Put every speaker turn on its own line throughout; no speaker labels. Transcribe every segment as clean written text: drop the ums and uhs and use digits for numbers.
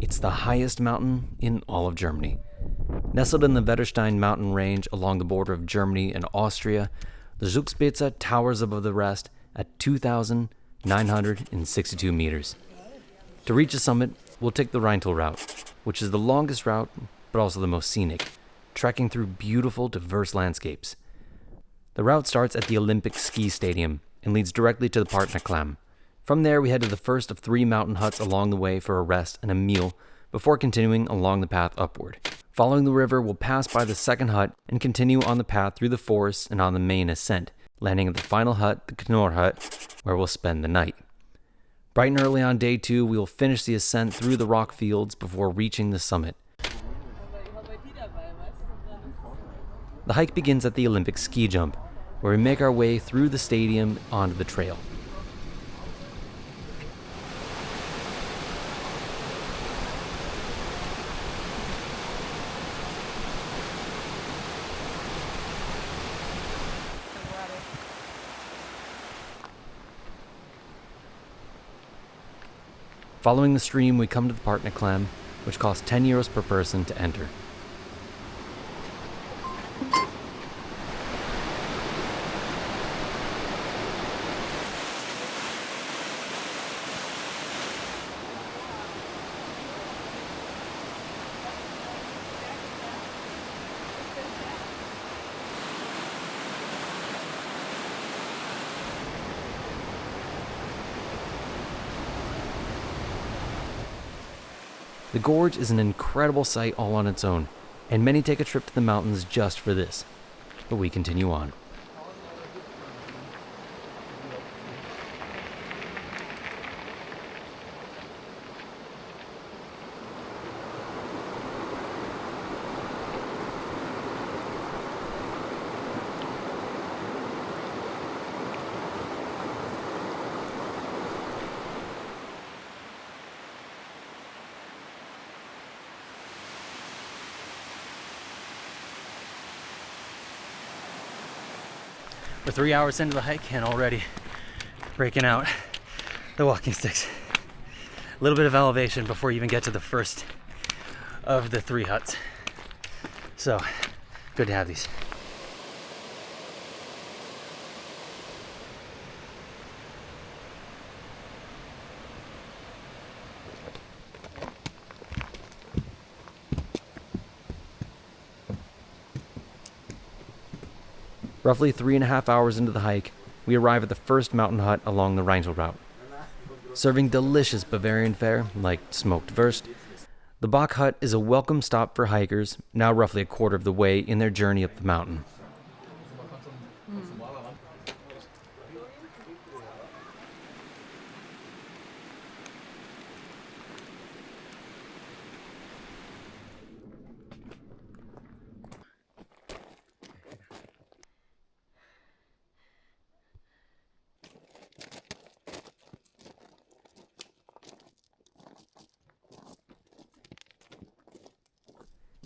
It's the highest mountain in all of Germany. Nestled in the Wetterstein mountain range along the border of Germany and Austria, the Zugspitze towers above the rest at 2,962 meters. To reach the summit, we'll take the Reintal route, which is the longest route, but also the most scenic, trekking through beautiful, diverse landscapes. The route starts at the Olympic Ski Stadium and leads directly to the Partnachklamm. From there, we head to the first of 3 mountain huts along the way for a rest and a meal before continuing along the path upward. Following the river, we'll pass by the second hut and continue on the path through the forest and on the main ascent, landing at the final hut, the Knorrhutte, where we'll spend the night. Bright and early on day 2, we will finish the ascent through the rock fields before reaching the summit. The hike begins at the Olympic ski jump, where we make our way through the stadium onto the trail. Following the stream, we come to the Partnachklamm, which costs €10 per person to enter. The gorge is an incredible sight all on its own, and many take a trip to the mountains just for this. But we continue on. We're 3 hours into the hike and already breaking out the walking sticks. A little bit of elevation before you even get to the first of the 3 huts. So, good to have these. Roughly 3.5 hours into the hike, we arrive at the first mountain hut along the Reintal route. Serving delicious Bavarian fare, like smoked wurst, the Bockhutte is a welcome stop for hikers, now roughly a quarter of the way in their journey up the mountain.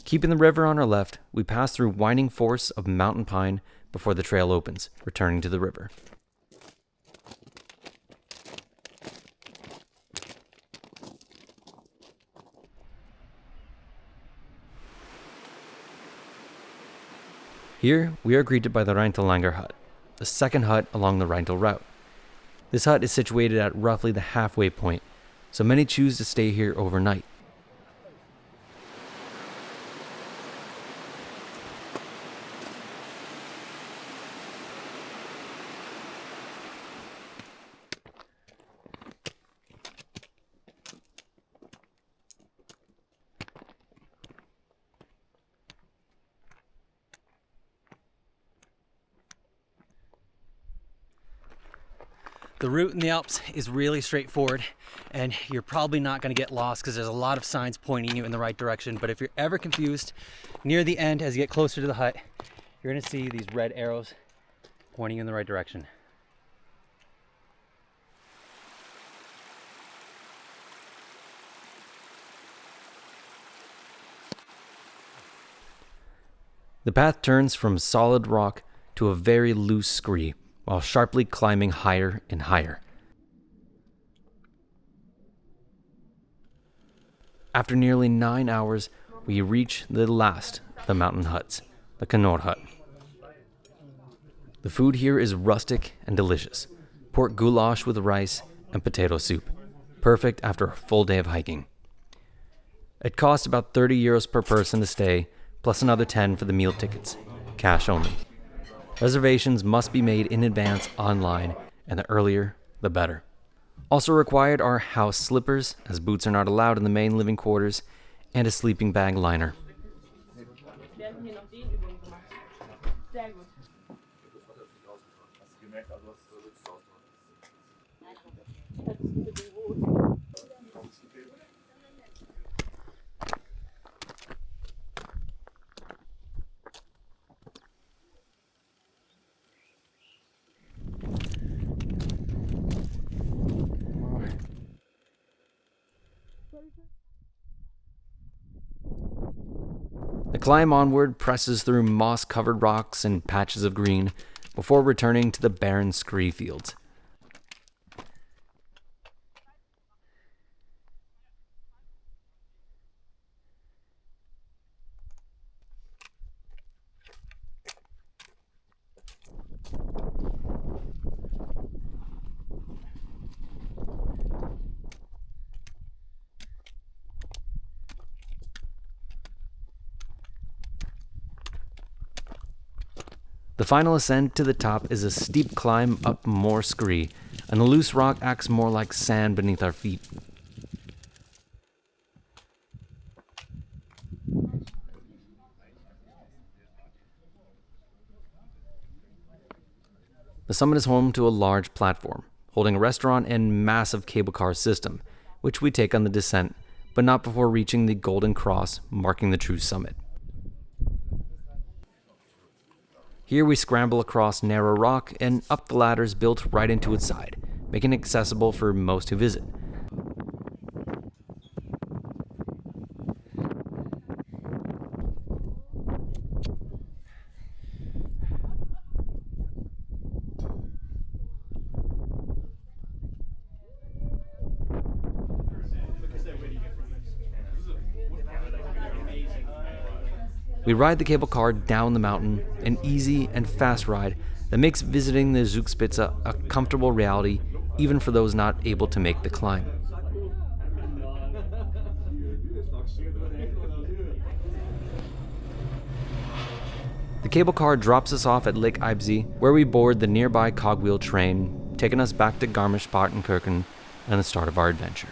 Keeping the river on our left, we pass through winding forests of mountain pine before the trail opens, returning to the river. Here, we are greeted by the Reintalangerhutte, the second hut along the Reintal route. This hut is situated at roughly the halfway point, so many choose to stay here overnight. The route in the Alps is really straightforward, and you're probably not going to get lost because there's a lot of signs pointing you in the right direction. But if you're ever confused, near the end, as you get closer to the hut, you're going to see these red arrows pointing you in the right direction. The path turns from solid rock to a very loose scree, while sharply climbing higher and higher. After nearly 9 hours, we reach the last of the mountain huts, the Knorrhutte. The food here is rustic and delicious. Pork goulash with rice and potato soup. Perfect after a full day of hiking. It costs about 30 euros per person to stay, plus another 10 for the meal tickets. Cash only. Reservations must be made in advance online, and the earlier, the better. Also required are house slippers, as boots are not allowed in the main living quarters, and a sleeping bag liner. The climb onward presses through moss-covered rocks and patches of green before returning to the barren scree fields. The final ascent to the top is a steep climb up more scree, and the loose rock acts more like sand beneath our feet. The summit is home to a large platform, holding a restaurant and massive cable car system, which we take on the descent, but not before reaching the golden cross marking the true summit. Here we scramble across narrow rock and up the ladders built right into its side, making it accessible for most who visit. We ride the cable car down the mountain, an easy and fast ride that makes visiting the Zugspitze a comfortable reality even for those not able to make the climb. The cable car drops us off at Lake Eibsee, where we board the nearby cogwheel train, taking us back to Garmisch-Partenkirchen and the start of our adventure.